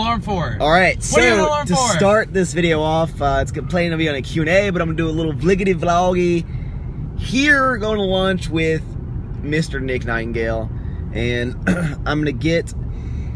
alarm for? Alright, so to for? start this video off, it's planning to be on a Q&A, but I'm going to do a little vliggity vloggy here, going to lunch with Mr. Nick Nightingale, and I'm going to get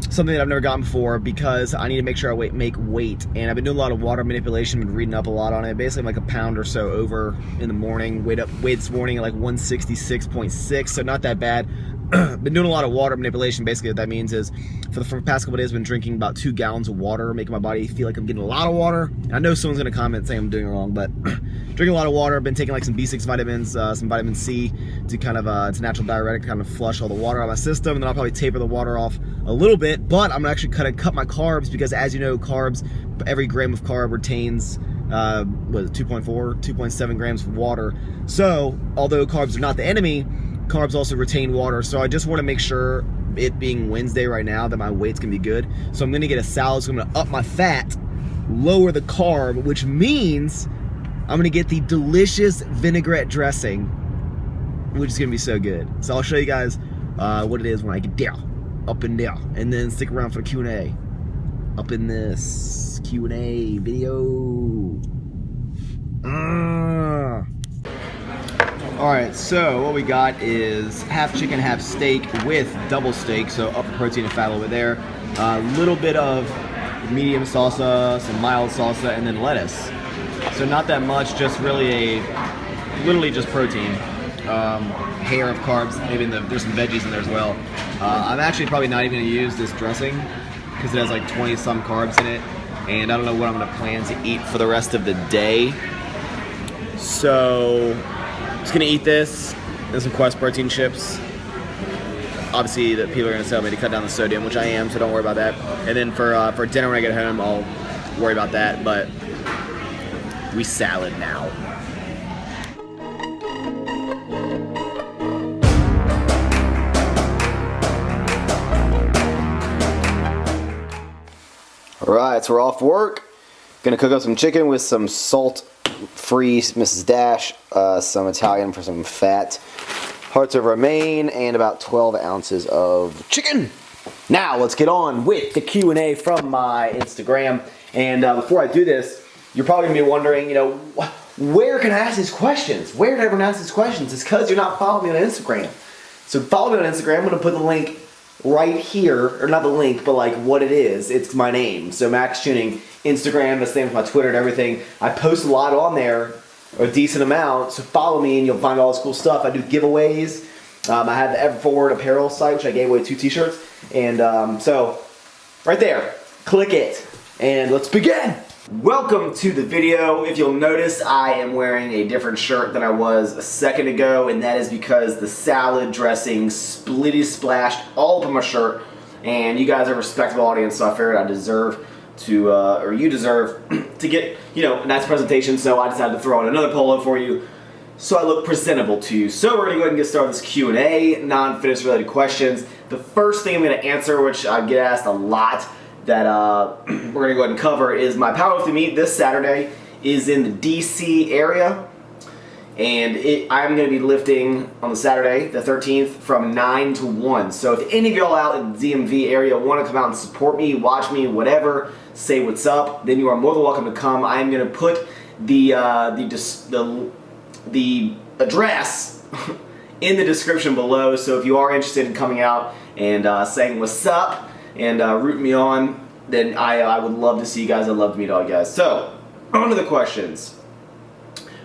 something that I've never gotten before because I need to make sure I make weight, and I've been doing a lot of water manipulation, been reading up a lot on it. Basically, I'm like a pound or so over in the morning, weighed this morning at like 166.6, so not that bad. Been doing a lot of water manipulation. Basically what that means is for the past couple of days I've been drinking about 2 gallons of water, making my body feel like I'm getting a lot of water. And I know someone's gonna comment saying I'm doing it wrong, but drinking a lot of water. I've been taking like some B6 vitamins, some vitamin C to kind of it's a natural diuretic to kind of flush all the water out of my system, and then I'll probably taper the water off a little bit, but I'm actually gonna cut my carbs because, as you know, carbs, every gram of carb retains 2.7 grams of water. So although carbs are not the enemy, carbs also retain water, so I just want to make sure, it being Wednesday right now, that my weight's gonna be good. So I'm gonna get a salad, so I'm gonna up my fat, lower the carb, which means I'm gonna get the delicious vinaigrette dressing, which is gonna be so good. So I'll show you guys what it is when I get down, up and down, and then stick around for the Q&A up in this Q&A video. Alright, so what we got is half chicken, half steak with double steak, so up the protein and fat a little bit there. A little bit of medium salsa, some mild salsa, and then lettuce. So not that much, just really literally just protein. Hair of carbs, maybe there's some veggies in there as well. I'm actually probably not even going to use this dressing because it has like 20 some carbs in it, and I don't know what I'm going to plan to eat for the rest of the day. So just gonna eat this and some Quest protein chips. Obviously, the people are gonna tell me to cut down the sodium, which I am, so don't worry about that. And then for dinner when I get home, I'll worry about that. But we salad now. All right, so we're off work. Gonna cook up some chicken with some salt-free Mrs. Dash, some Italian for some fat, hearts of romaine, and about 12 ounces of chicken. Now let's get on with the Q&A from my Instagram. And before I do this, you're probably gonna be wondering, you know, where can I ask these questions? Where did everyone ask these questions? It's because you're not following me on Instagram. So follow me on Instagram. I'm gonna put the link right here, or not the link, but like what it is. It's my name. So Maxx Chewning, Instagram, the same as my Twitter and everything. I post a lot on there, or a decent amount, so follow me and you'll find all this cool stuff. I do giveaways. I have the Everforward apparel site, which I gave away 2 t-shirts. And so, right there, click it, and let's begin. Welcome to the video. If you'll notice, I am wearing a different shirt than I was a second ago, and that is because the salad dressing splitty splashed all over my shirt, and you guys are a respectable audience, so I figured I deserve to, or you deserve to get, you know, a nice presentation, so I decided to throw in another polo for you so I look presentable to you. So we're going to go ahead and get started with this Q&A, non-fitness related questions. The first thing I'm going to answer, which I get asked a lot, that we're going to go ahead and cover, is my powerlifting meet this Saturday is in the DC area, and I'm going to be lifting on the Saturday, the 13th, from 9 to 1. So if any of y'all out in the DMV area want to come out and support me, watch me, whatever, say what's up, then you are more than welcome to come. I am going to put the address in the description below, so if you are interested in coming out and saying what's up and rooting me on, then I would love to see you guys. I'd love to meet all you guys. So, on to the questions.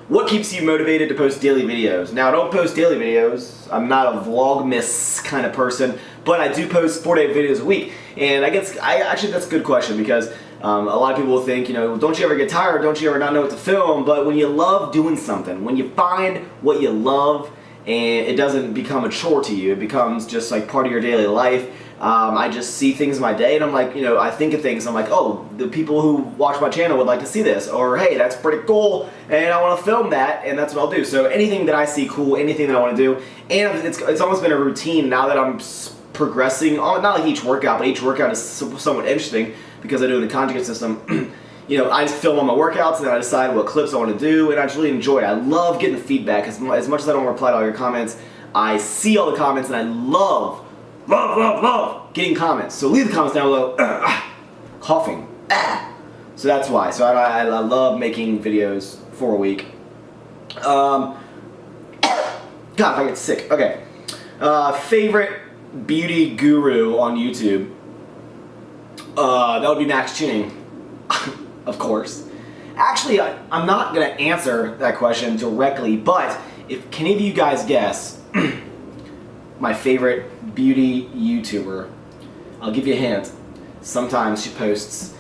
What keeps you motivated to post daily videos? Now, I don't post daily videos. I'm not a vlogmas kind of person, but I do post 4 day videos a week. And actually that's a good question, because a lot of people will think, you know, don't you ever get tired? Don't you ever not know what to film? But when you love doing something, when you find what you love and it doesn't become a chore to you, it becomes just like part of your daily life. I just see things in my day and I'm like, you know, I think of things, I'm like, oh, the people who watch my channel would like to see this, or hey, that's pretty cool and I want to film that, and that's what I'll do. So anything that I see cool, anything that I want to do, and it's almost been a routine now that I'm progressing, not like each workout, but each workout is somewhat interesting because I do it in the conjugate system. You know, I just film all my workouts and then I decide what clips I want to do, and I just really enjoy it. I love getting the feedback. As much as I don't reply to all your comments, I see all the comments and I love getting comments. So leave the comments down below. coughing. So that's why. So I love making videos for a week. God, if I get sick. Okay. Favorite beauty guru on YouTube? That would be maxxchewning, of course. Actually, I'm not going to answer that question directly, but can any of you guys guess my favorite beauty YouTuber? I'll give you a hint. Sometimes she posts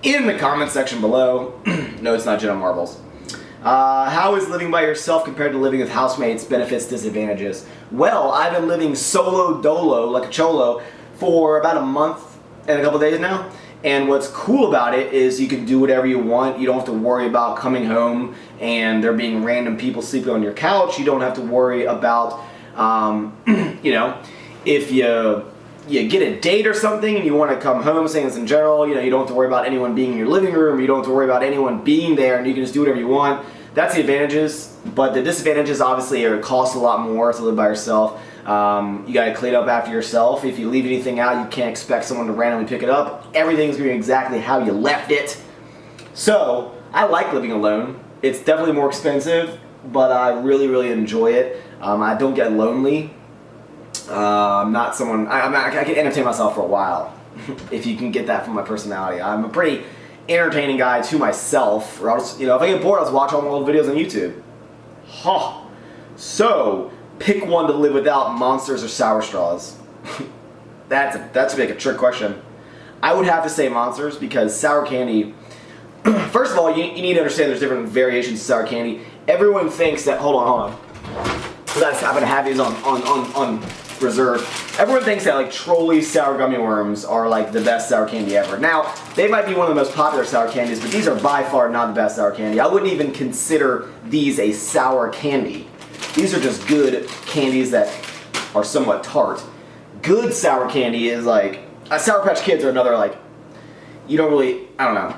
in the comment section below. No, it's not Jenna Marbles. How is living by yourself compared to living with housemates? Benefits, disadvantages? Well, I've been living solo dolo, like a cholo, for about a month and a couple days now. And what's cool about it is you can do whatever you want. You don't have to worry about coming home and there being random people sleeping on your couch. You don't have to worry about, you know, if you get a date or something and you want to come home, saying this in general, you know, you don't have to worry about anyone being in your living room. You don't have to worry about anyone being there, and you can just do whatever you want. That's the advantages, but the disadvantages obviously are it costs a lot more to live by yourself. You got to clean up after yourself. If you leave anything out, you can't expect someone to randomly pick it up. Everything's going to be exactly how you left it. So I like living alone. It's definitely more expensive, but I really, really enjoy it. I don't get lonely. I'm not someone, I can entertain myself for a while, if you can get that from my personality. I'm a pretty entertaining guy to myself, or I'll just, you know, if I get bored, I'll just watch all my old videos on YouTube. Huh. So, pick one to live without: monsters or sour straws. That's like a trick question. I would have to say monsters, because sour candy, first of all, you need to understand there's different variations of sour candy. Everyone thinks that, hold on. I just happen to have these on reserve. Everyone thinks that like Trolley sour gummy worms are like the best sour candy ever. Now, they might be one of the most popular sour candies, but these are by far not the best sour candy. I wouldn't even consider these a sour candy. These are just good candies that are somewhat tart. Good sour candy is like, Sour Patch Kids are another, like, you don't really, I don't know.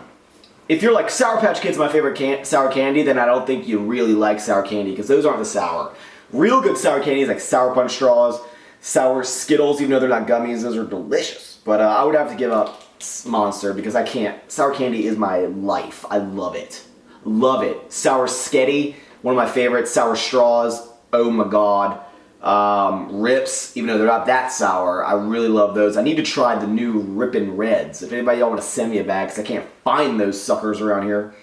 If you're like, Sour Patch Kids my favorite sour candy, then I don't think you really like sour candy, because those aren't the sour. Real good sour candy is like Sour Punch straws, sour Skittles, even though they're not gummies, those are delicious. But I would have to give up Monster, because I can't. Sour candy is my life. I love it. Love it. Sour Sketty, one of my favorites. Sour Straws, oh my god. Rips, even though they're not that sour, I really love those. I need to try the new Rippin' Reds. If anybody y'all want to send me a bag, because I can't find those suckers around here.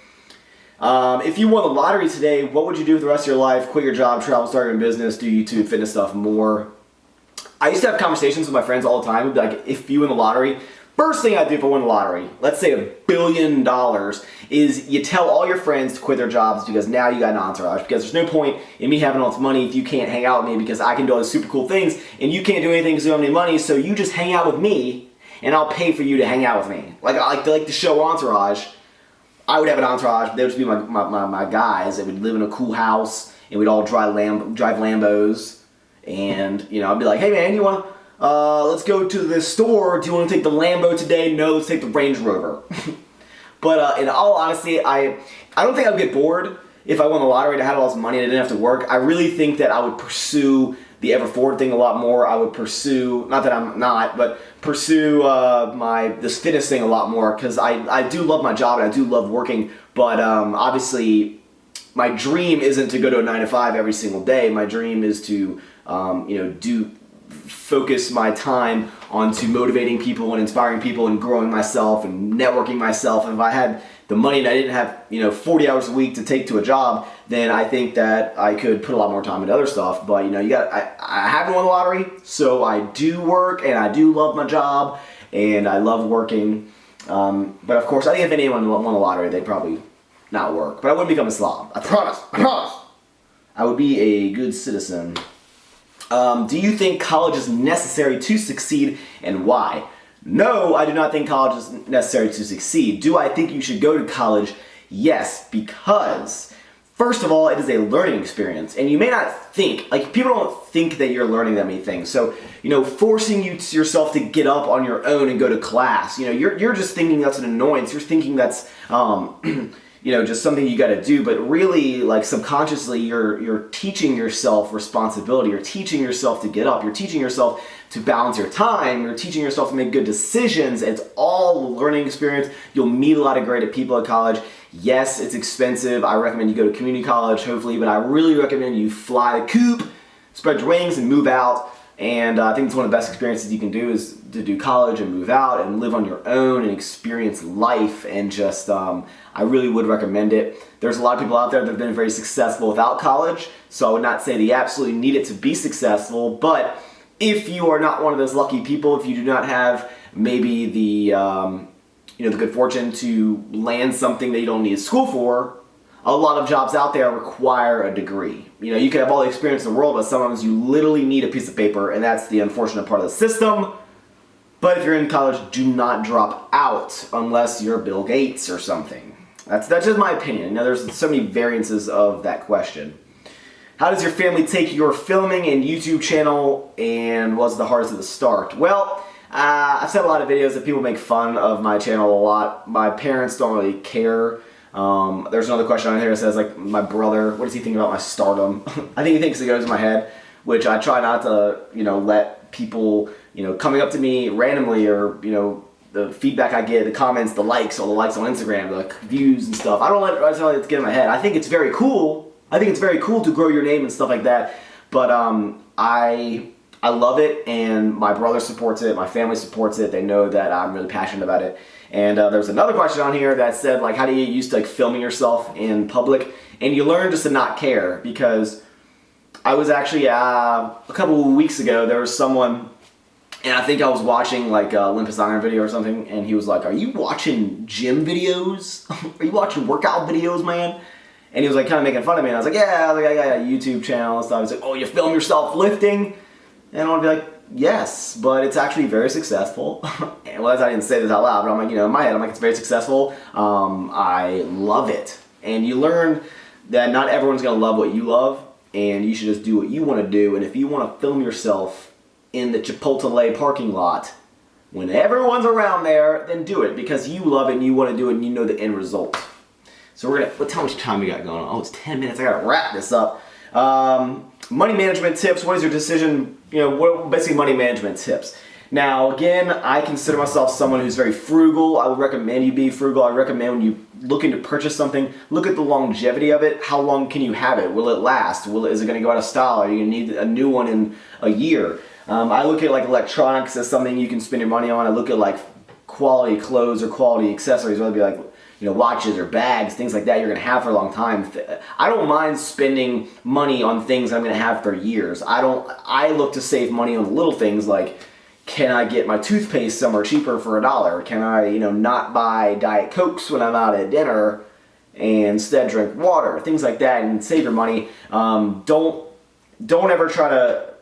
If you won the lottery today, what would you do for the rest of your life? Quit your job, travel, start your own business, do YouTube, fitness stuff, more. I used to have conversations with my friends all the time. It'd be like, if you win the lottery, first thing I'd do if I won the lottery, let's say $1 billion, is you tell all your friends to quit their jobs, because now you got an entourage. Because there's no point in me having all this money if you can't hang out with me, because I can do all these super cool things and you can't do anything because you don't have any money. So you just hang out with me and I'll pay for you to hang out with me. Like the show Entourage. I would have an entourage. They would just be my guys. They would live in a cool house and we'd all drive Lambos. And, you know, I'd be like, hey man, you want to, let's go to the store. Do you want to take the Lambo today? No, let's take the Range Rover. But in all honesty, I don't think I'd get bored if I won the lottery and I had all this money and I didn't have to work. I really think that I would pursue the Ever Forward thing a lot more. I would pursue, not that I'm not, but pursue this fitness thing a lot more, because I do love my job and I do love working, but obviously my dream isn't to go to a 9-to-5 every single day. My dream is to focus my time onto motivating people and inspiring people and growing myself and networking myself. And if I had the money and I didn't have 40 hours a week to take to a job, then I think that I could put a lot more time into other stuff. But I haven't won the lottery, so I do work and I do love my job and I love working. But of course, I think if anyone won the lottery, they'd probably not work. But I wouldn't become a slob. I promise. I would be a good citizen. Do you think college is necessary to succeed, and why? No, I do not think college is necessary to succeed. Do I think you should go to college? Yes, because first of all, it is a learning experience, and you may not think, like, people don't think that you're learning that many things. So, forcing yourself to get up on your own and go to class, you're just thinking that's an annoyance. You're thinking that's, just something you got to do, but really, like, subconsciously, you're teaching yourself responsibility. You're teaching yourself to get up. You're teaching yourself to balance your time. You're teaching yourself to make good decisions. It's all a learning experience. You'll meet a lot of great people at college. Yes, it's expensive. I recommend you go to community college, hopefully, but I really recommend you fly the coop, spread your wings, and move out. And I think it's one of the best experiences you can do is to do college and move out and live on your own and experience life, and just, I really would recommend it. There's a lot of people out there that have been very successful without college, so I would not say that you absolutely need it to be successful, but if you are not one of those lucky people, if you do not have maybe the, the good fortune to land something that you don't need school for, a lot of jobs out there require a degree. You can have all the experience in the world, but sometimes you literally need a piece of paper, and that's the unfortunate part of the system. But if you're in college, do not drop out unless you're Bill Gates or something. That's just my opinion. There's so many variances of that question. How does your family take your filming and YouTube channel, and was the hardest at the start? Well, I've seen a lot of videos that people make fun of my channel a lot. My parents don't really care. There's another question on here that says, like, my brother, what does he think about my stardom? I think he thinks it goes in my head, which I try not to, let people, coming up to me randomly, or, the feedback I get, the comments, the likes, all the likes on Instagram, the views and stuff. I don't let it get in my head. I think it's very cool. I think it's very cool to grow your name and stuff like that. But I love it, and my brother supports it. My family supports it. They know that I'm really passionate about it. And there's another question on here that said, like, how do you get used to, like, filming yourself in public? And you learn just to not care, because I was actually, a couple of weeks ago, there was someone, and I think I was watching, like, a Olympus Iron video or something, and he was like, are you watching gym videos? Are you watching workout videos, man? And he was, like, kind of making fun of me, and I was like, yeah, I got a YouTube channel and stuff. He's like, oh, you film yourself lifting? And I want to be like, yes, but it's actually very successful. And well, I didn't say this out loud, but I'm like, in my head, I'm like, it's very successful. I love it. And you learn that not everyone's going to love what you love, and you should just do what you want to do. And if you want to film yourself in the Chipotle parking lot when everyone's around there, then do it, because you love it and you want to do it and you know the end result. So let's how much time we got going on. Oh, it's 10 minutes. I got to wrap this up. Money management tips. What is your decision? Basically money management tips. Now, again, I consider myself someone who's very frugal. I would recommend you be frugal. I recommend when you looking to purchase something, look at the longevity of it. How long can you have it? Will it last? Is it going to go out of style? Are you going to need a new one in a year? I look at, like, electronics as something you can spend your money on. I look at, like, quality clothes or quality accessories, whether it be like watches or bags, things like that you're going to have for a long time. I don't mind spending money on things I'm going to have for years. I look to save money on the little things, like, can I get my toothpaste somewhere cheaper for $1? Can I, not buy Diet Cokes when I'm out at dinner and instead drink water? Things like that, and save your money. Don't ever try to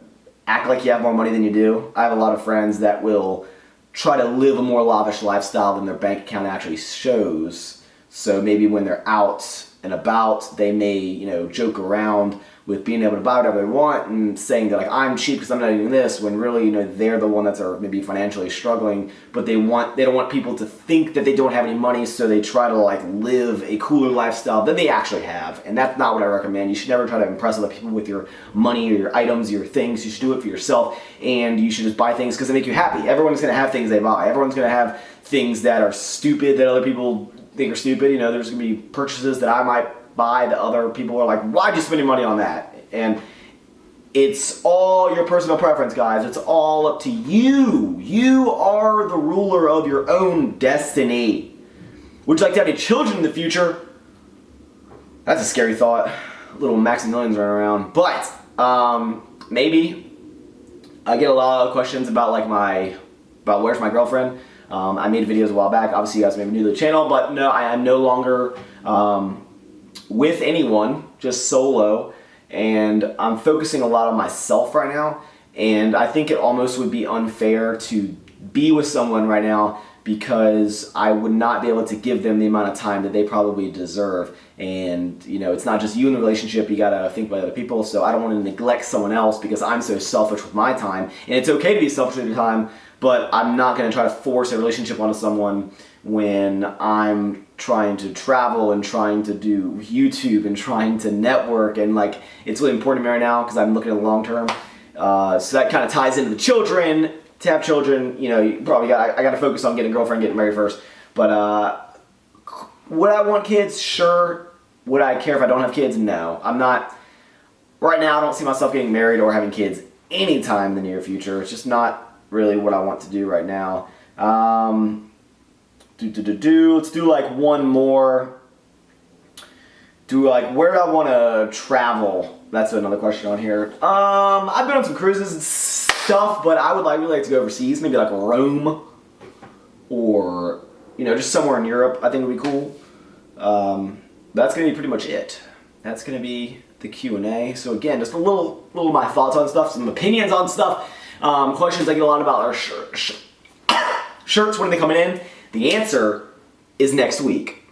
act like you have more money than you do. I have a lot of friends that will try to live a more lavish lifestyle than their bank account actually shows. So maybe when they're out and about, they may, joke around with being able to buy whatever they want and saying that, like, I'm cheap because I'm not doing this, when really, they're the one that's maybe financially struggling, but they don't want people to think that they don't have any money, so they try to, like, live a cooler lifestyle than they actually have. And that's not what I recommend. You should never try to impress other people with your money or your items, your things. You should do it for yourself, and you should just buy things because they make you happy. Everyone's going to have things they buy. Everyone's going to have things that are stupid that other people think are stupid. There's going to be purchases that I might buy that other people are like, why'd you spend your money on that? And it's all your personal preference, guys. It's all up to you. You are the ruler of your own destiny. Would you like to have any children in the future? That's a scary thought. Little Maximilians running around. But maybe. I get a lot of questions about, like, about where's my girlfriend. I made videos a while back. Obviously, you guys may be new to the channel, but no, I am no longer with anyone, just solo, and I'm focusing a lot on myself right now, and I think it almost would be unfair to be with someone right now because I would not be able to give them the amount of time that they probably deserve. And it's not just you in the relationship, you gotta think about other people, so I don't want to neglect someone else because I'm so selfish with my time. And it's okay to be selfish with your time, but I'm not gonna try to force a relationship onto someone when I'm trying to travel and trying to do YouTube and trying to network, and like it's really important to me right now because I'm looking at the long term. So that kind of ties into the children. To have children, you know, you probably I got to focus on getting a girlfriend, getting married first. But would I want kids? Sure. Would I care if I don't have kids? No. I'm not. Right now, I don't see myself getting married or having kids anytime in the near future. It's just not really what I want to do right now. Let's do like one more. Where do I want to travel? That's another question on here. I've been on some cruises and stuff, but I would really like to go overseas. Maybe like Rome, or you know, just somewhere in Europe. I think would be cool. That's gonna be pretty much it. That's gonna be the Q&A. So again, just a little of my thoughts on stuff, some opinions on stuff, questions I get a lot about our shirts. When are they coming in? The answer is next week.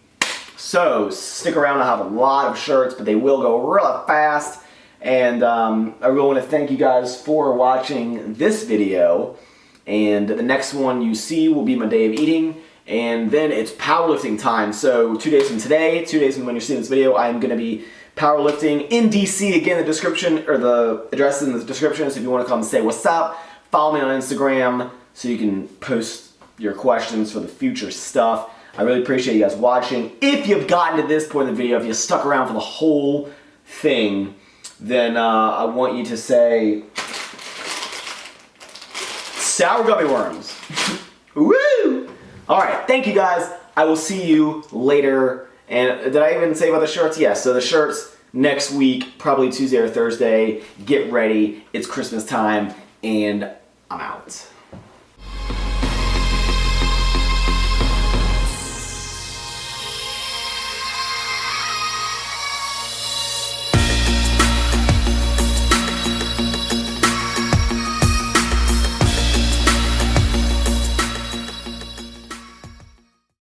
So stick around. I have a lot of shirts, but they will go real fast. And I really want to thank you guys for watching this video. And the next one you see will be my day of eating. And then it's powerlifting time. So 2 days from today, 2 days from when you're seeing this video, I'm going to be powerlifting in DC. Again, the description, or the address is in the description. So if you want to come and say what's up, follow me on Instagram so you can post your questions for the future stuff. I really appreciate you guys watching. If you've gotten to this point in the video, if you stuck around for the whole thing, then I want you to say sour gummy worms. Woo! Alright, thank you guys. I will see you later. And did I even say about the shirts? Yes, so the shirts next week, probably Tuesday or Thursday. Get ready. It's Christmas time, and I'm out.